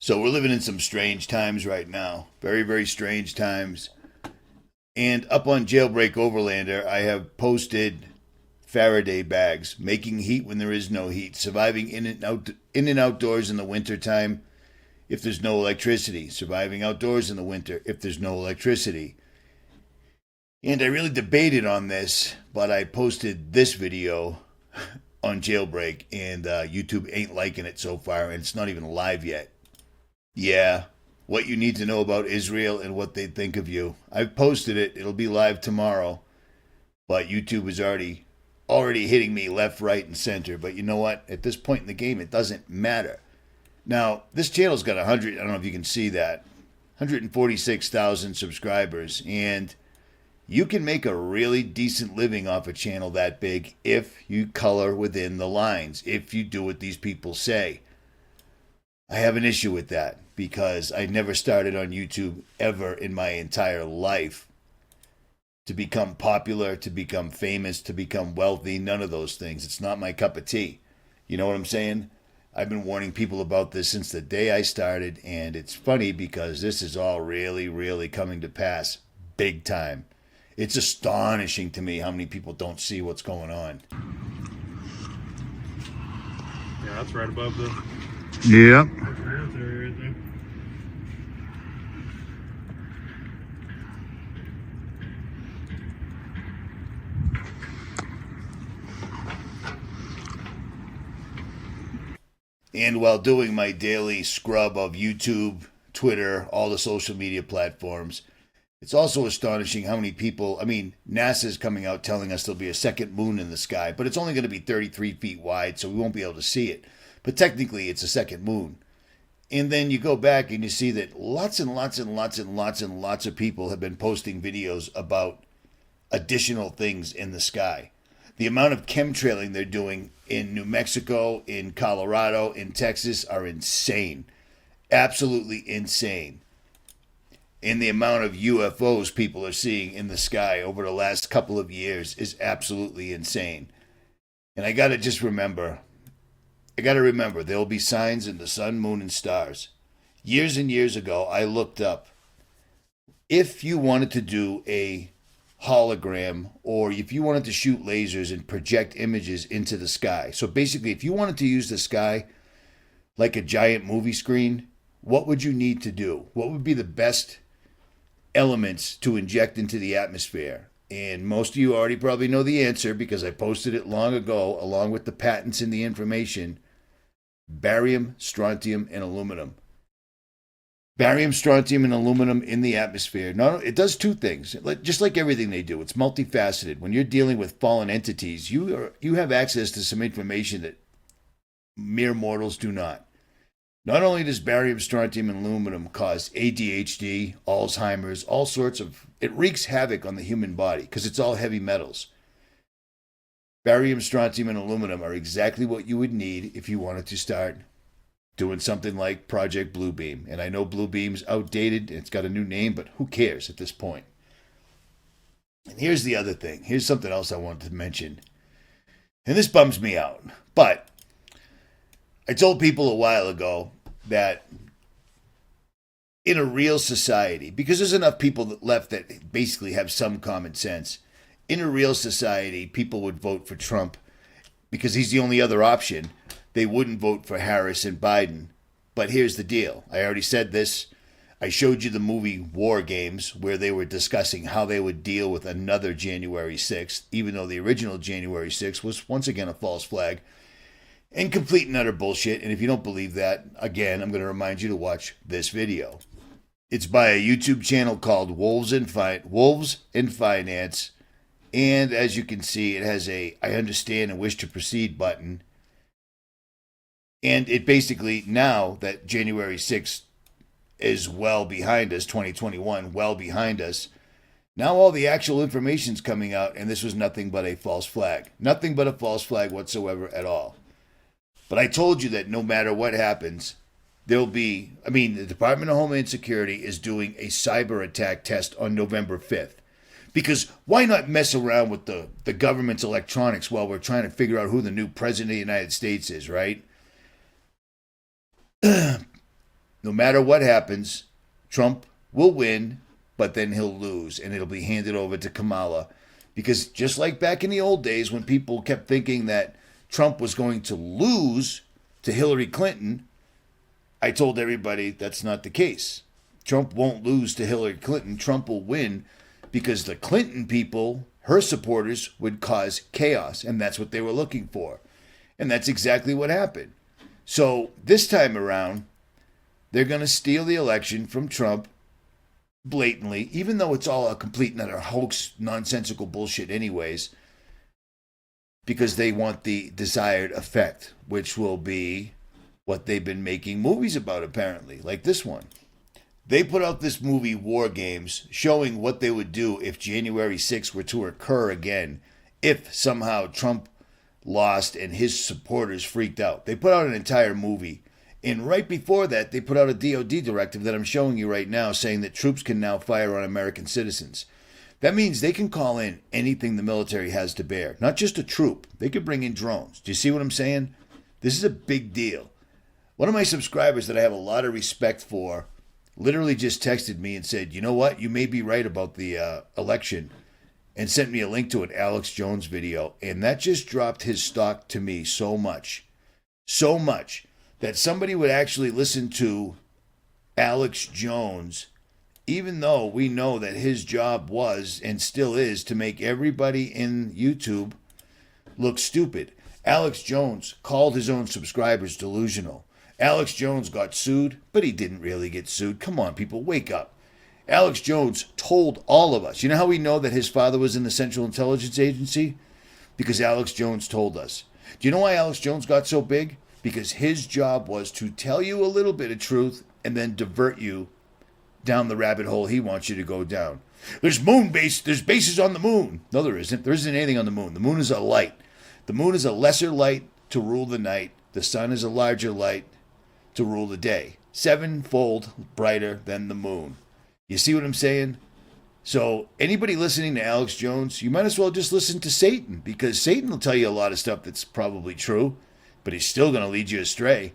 So we're living in some strange times right now. Very, very strange times. And up on Jailbreak Overlander, I have posted Faraday bags, making heat when there is no heat, surviving in and outdoors in the wintertime if there's no electricity, surviving outdoors in the winter if there's no electricity. And I really debated on this, but I posted this video on Jailbreak, and YouTube ain't liking it so far, and it's not even live yet. Yeah, what you need to know about Israel and what they think of you. I've posted it. It'll be live tomorrow. But YouTube is already hitting me left, right, and center. But you know what? At this point in the game, it doesn't matter. Now, this channel's got 100, I don't know if you can see that, 146,000 subscribers. And you can make a really decent living off a channel that big if you color within the lines, if you do what these people say. I have an issue with that because I never started on YouTube ever in my entire life to become popular, to become famous, to become wealthy, none of those things. It's not my cup of tea. You know what I'm saying? I've been warning people about this since the day I started, and it's funny because this is all really, really coming to pass big time. It's astonishing to me how many people don't see what's going on. Yeah, that's right above the Yep. military right there. And while doing my daily scrub of YouTube, Twitter, all the social media platforms, it's also astonishing how many people, NASA's coming out telling us there'll be a second moon in the sky, but it's only going to be 33 feet wide, so we won't be able to see it. But technically, it's a second moon. And then you go back and you see that lots and lots and lots and lots and lots of people have been posting videos about additional things in the sky. The amount of chemtrailing they're doing in New Mexico, in Colorado, in Texas are insane. Absolutely insane. And the amount of UFOs people are seeing in the sky over the last couple of years is absolutely insane. And I got to remember, there will be signs in the sun, moon, and stars. Years and years ago, I looked up, if you wanted to do a hologram, or if you wanted to shoot lasers and project images into the sky. So basically, if you wanted to use the sky like a giant movie screen, what would you need to do? What would be the best elements to inject into the atmosphere? And most of you already probably know the answer because I posted it long ago, along with the patents and the information. Barium, strontium, and aluminum. Barium, strontium, and aluminum in the atmosphere. It does two things. Just like everything they do, it's multifaceted. When you're dealing with fallen entities, you have access to some information that mere mortals do not. Not only does barium, strontium, and aluminum cause ADHD, Alzheimer's, all sorts of... It wreaks havoc on the human body because it's all heavy metals. Barium, strontium, and aluminum are exactly what you would need if you wanted to start doing something like Project Bluebeam. And I know Bluebeam's outdated, it's got a new name, but who cares at this point? And here's the other thing. Here's something else I wanted to mention. And this bums me out. But I told people a while ago that in a real society, because there's enough people left that basically have some common sense, in a real society, people would vote for Trump because he's the only other option. They wouldn't vote for Harris and Biden. But here's the deal. I already said this. I showed you the movie War Games where they were discussing how they would deal with another January 6th, even though the original January 6th was once again a false flag and complete and utter bullshit. And if you don't believe that, again, I'm going to remind you to watch this video. It's by a YouTube channel called Wolves in Finance. And as you can see, it has a I understand and wish to proceed button. And it basically, now that January 6th is well behind us, 2021, well behind us, now all the actual information's coming out, and this was nothing but a false flag. Nothing but a false flag whatsoever at all. But I told you that no matter what happens, there'll be, the Department of Homeland Security is doing a cyber attack test on November 5th. Because why not mess around with the government's electronics while we're trying to figure out who the new president of the United States is, right? no matter what happens, Trump will win, but then he'll lose, and it'll be handed over to Kamala. Because just like back in the old days when people kept thinking that Trump was going to lose to Hillary Clinton, I told everybody that's not the case. Trump won't lose to Hillary Clinton. Trump will win because the Clinton people, her supporters, would cause chaos, and that's what they were looking for. And that's exactly what happened. So this time around, they're going to steal the election from Trump blatantly, even though it's all a complete and utter hoax, nonsensical bullshit anyways, because they want the desired effect, which will be what they've been making movies about, apparently, like this one. They put out this movie, War Games, showing what they would do if January 6th were to occur again, if somehow Trump lost and his supporters freaked out. They put out an entire movie. And right before that, they put out a DOD directive that I'm showing you right now saying that troops can now fire on American citizens. That means they can call in anything the military has to bear, not just a troop. They could bring in drones. Do you see what I'm saying? This is a big deal. One of my subscribers that I have a lot of respect for literally just texted me and said, you know what, you may be right about the election, and sent me a link to an Alex Jones video. And that just dropped his stock to me so much, that somebody would actually listen to Alex Jones, even though we know that his job was and still is to make everybody in YouTube look stupid. Alex Jones called his own subscribers delusional. Alex Jones got sued, but he didn't really get sued. Come on, people, wake up. Alex Jones told all of us. You know how we know that his father was in the Central Intelligence Agency? Because Alex Jones told us. Do you know why Alex Jones got so big? Because his job was to tell you a little bit of truth and then divert you down the rabbit hole he wants you to go down. There's bases on the moon. No, there isn't. There isn't anything on the moon. The moon is a light. The moon is a lesser light to rule the night. The sun is a larger light to rule the day. 7-fold brighter than the moon. You see what I'm saying? So anybody listening to Alex Jones, you might as well just listen to Satan, because Satan will tell you a lot of stuff that's probably true, but he's still going to lead you astray.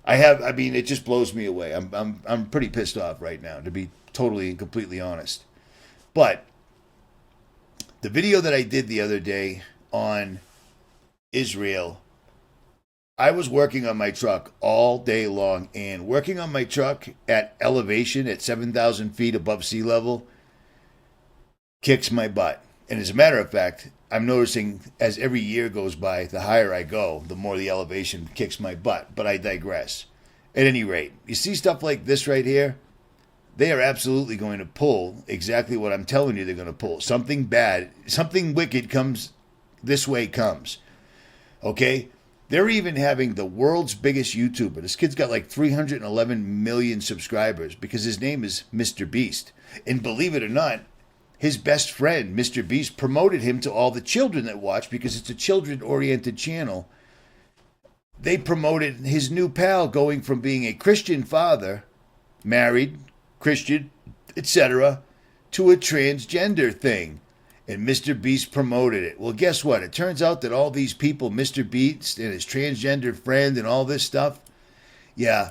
It just blows me away. I'm pretty pissed off right now, to be totally and completely honest. But the video that I did the other day on Israel, I was working on my truck all day long, and working on my truck at elevation at 7,000 feet above sea level kicks my butt. And as a matter of fact, I'm noticing as every year goes by, the higher I go, the more the elevation kicks my butt. But I digress. At any rate, you see stuff like this right here? They are absolutely going to pull exactly what I'm telling you they're going to pull. Something bad, something wicked comes, this way comes. Okay? They're even having the world's biggest YouTuber. This kid's got like 311 million subscribers because his name is Mr. Beast. And believe it or not, his best friend, Mr. Beast, promoted him to all the children that watch because it's a children-oriented channel. They promoted his new pal going from being a Christian father, married, Christian, etc., to a transgender thing. And Mr. Beast promoted it. Well, guess what? It turns out that all these people, Mr. Beast and his transgender friend and all this stuff, yeah,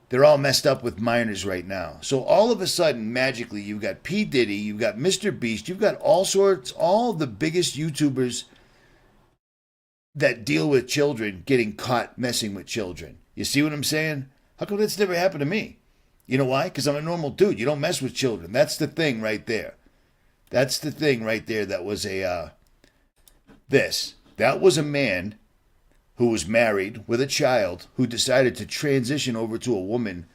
they're all messed up with minors right now. So all of a sudden, magically, you've got P. Diddy, you've got Mr. Beast, you've got all the biggest YouTubers that deal with children getting caught messing with children. You see what I'm saying? How come that's never happened to me? You know why? Because I'm a normal dude. You don't mess with children. That's the thing right there. That's the thing right there that was that was a man who was married with a child who decided to transition over to a woman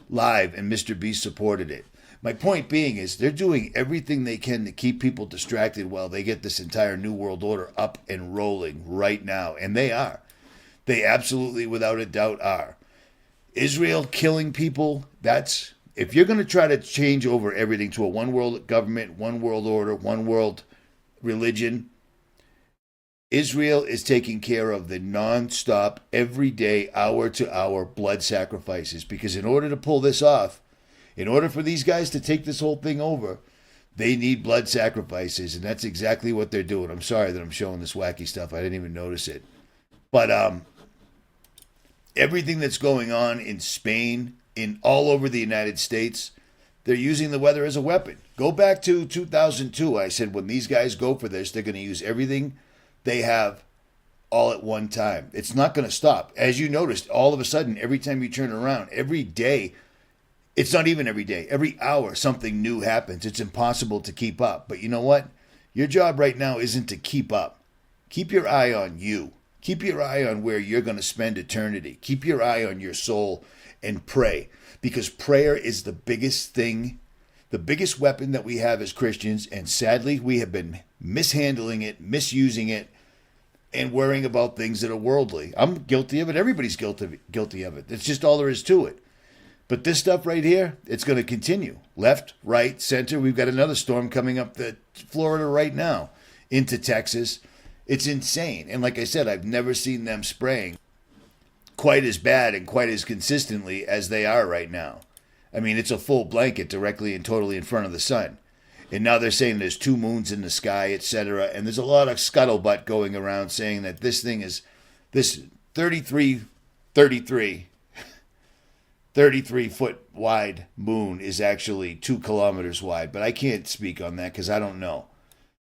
live, and Mr. Beast supported it. My point being is they're doing everything they can to keep people distracted while they get this entire New World Order up and rolling right now. And they are. They absolutely, without a doubt, are. Israel killing people, if you're going to try to change over everything to a one world government, one world order, one world religion, Israel is taking care of the non-stop, everyday, hour-to-hour blood sacrifices. Because in order to pull this off, in order for these guys to take this whole thing over, they need blood sacrifices. And that's exactly what they're doing. I'm sorry that I'm showing this wacky stuff. I didn't even notice it. But everything that's going on in Spain, in all over the United States, they're using the weather as a weapon. Go back to 2002. I said when these guys go for this, they're going to use everything they have all at one time. It's not going to stop. As you noticed, all of a sudden, every time you turn around, every day, it's not even every day, every hour, something new happens. It's impossible to keep up. But you know what? Your job right now isn't to keep up. Keep your eye on you. Keep your eye on where you're going to spend eternity. Keep your eye on your soul and pray. Because prayer is the biggest thing, the biggest weapon that we have as Christians. And sadly, we have been mishandling it, misusing it, and worrying about things that are worldly. I'm guilty of it. Everybody's guilty of it. That's just all there is to it. But this stuff right here, it's going to continue. Left, right, center. We've got another storm coming up to Florida right now into Texas. It's insane. And like I said, I've never seen them spraying quite as bad and quite as consistently as they are right now. I mean, it's a full blanket directly and totally in front of the sun. And now they're saying there's 2 moons in the sky, etc. And there's a lot of scuttlebutt going around saying that this thing is, this 33 foot wide moon is actually 2 kilometers wide. But I can't speak on that because I don't know.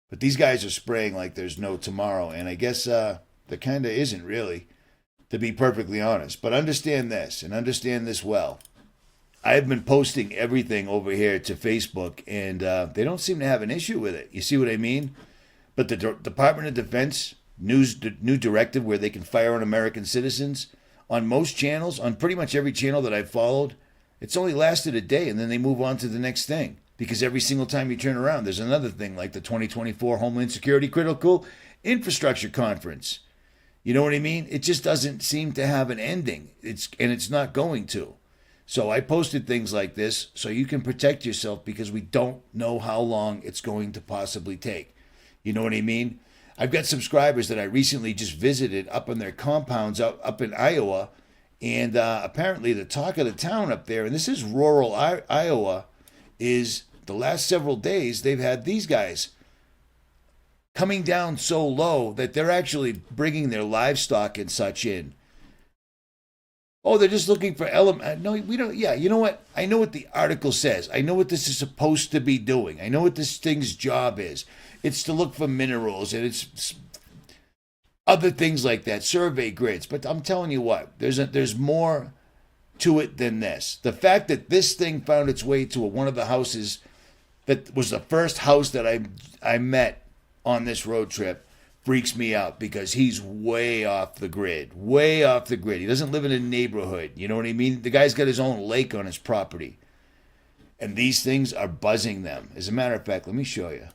But these guys are spraying like there's no tomorrow. And I guess there kind of isn't really, to be perfectly honest. But understand this, and understand this well. I've been posting everything over here to Facebook, and they don't seem to have an issue with it. You see what I mean? But the Department of Defense new directive where they can fire on American citizens, on most channels, on pretty much every channel that I've followed, it's only lasted a day, and then they move on to the next thing. Because every single time you turn around, there's another thing, like the 2024 Homeland Security Critical Infrastructure Conference. You know what I mean? It just doesn't seem to have an ending. It's not going to. So I posted things like this so you can protect yourself because we don't know how long it's going to possibly take. You know what I mean? I've got subscribers that I recently just visited up in their compounds up in Iowa, and apparently the talk of the town up there, and this is rural Iowa, is the last several days they've had these guys coming down so low that they're actually bringing their livestock and such in. Oh, they're just looking for element. No, we don't. Yeah, you know what? I know what the article says. I know what this is supposed to be doing. I know what this thing's job is. It's to look for minerals and it's other things like that, survey grids. But I'm telling you what, there's more to it than this. The fact that this thing found its way to one of the houses that was the first house that I met on this road trip freaks me out because he's way off the grid. Way off the grid. He doesn't live in a neighborhood. You know what I mean? The guy's got his own lake on his property. And these things are buzzing them. As a matter of fact, let me show you.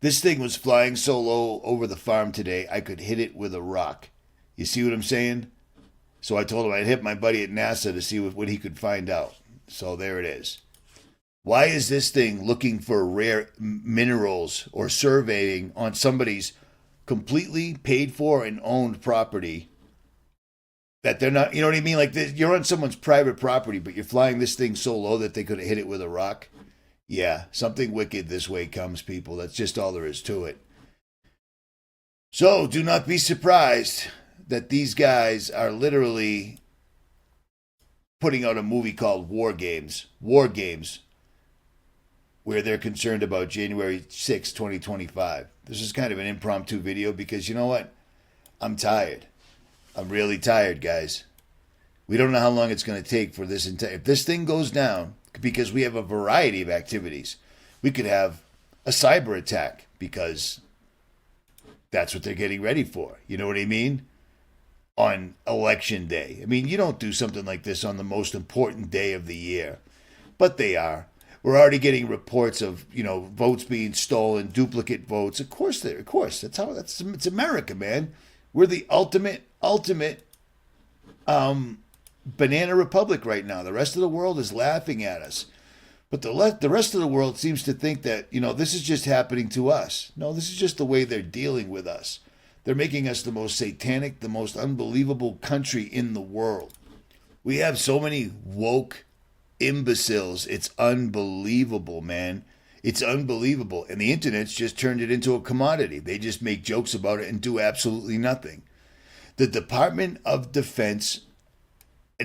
This thing was flying so low over the farm today, I could hit it with a rock. You see what I'm saying? So I told him I'd hit my buddy at NASA to see what he could find out. So there it is. Why is this thing looking for rare minerals or surveying on somebody's completely paid for and owned property that they're not, you know what I mean? Like you're on someone's private property, but you're flying this thing so low that they could have hit it with a rock. Yeah, something wicked this way comes, people. That's just all there is to it. So do not be surprised that these guys are literally putting out a movie called War Games, where they're concerned about January 6, 2025. This is kind of an impromptu video because you know what? I'm tired. I'm really tired, guys. We don't know how long it's going to take for this. If this thing goes down, because we have a variety of activities, we could have a cyber attack because that's what they're getting ready for. You know what I mean? On election day. I mean, you don't do something like this on the most important day of the year, but they are. We're already getting reports of, votes being stolen, duplicate votes. Of course, it's America, man. We're the ultimate banana republic right now. The rest of the world is laughing at us. But the rest of the world seems to think that, this is just happening to us. No, this is just the way they're dealing with us. They're making us the most satanic, the most unbelievable country in the world. We have so many woke imbeciles. It's unbelievable, man. It's unbelievable. And the internet's just turned it into a commodity. They just make jokes about it and do absolutely nothing. The Department of Defense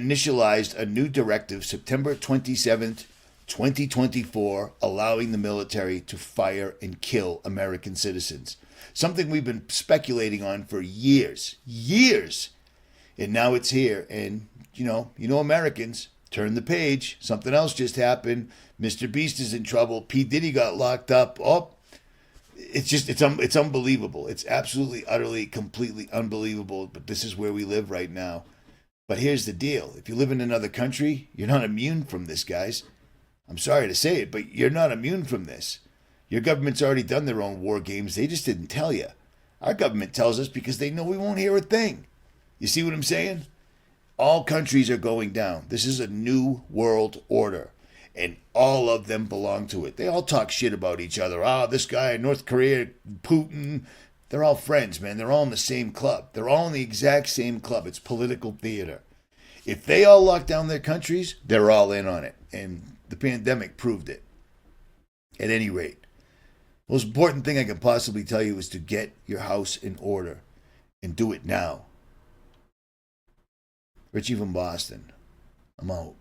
initialized a new directive September 27th, 2024, allowing the military to fire and kill American citizens. Something we've been speculating on for years. And now it's here. And, you know, Americans, turn the page. Something else just happened. Mr. Beast is in trouble. P. Diddy got locked up. Oh, it's unbelievable. It's absolutely, utterly, completely unbelievable. But this is where we live right now. But here's the deal. If you live in another country, you're not immune from this, guys. I'm sorry to say it, but you're not immune from this. Your government's already done their own war games. They just didn't tell you. Our government tells us because they know we won't hear a thing. You see what I'm saying? All countries are going down. This is a new world order. And all of them belong to it. They all talk shit about each other. This guy in North Korea, Putin. They're all friends, man. They're all in the same club. They're all in the exact same club. It's political theater. If they all lock down their countries, they're all in on it. And the pandemic proved it. At any rate, the most important thing I can possibly tell you is to get your house in order. And do it now. Richie from Boston. I'm out.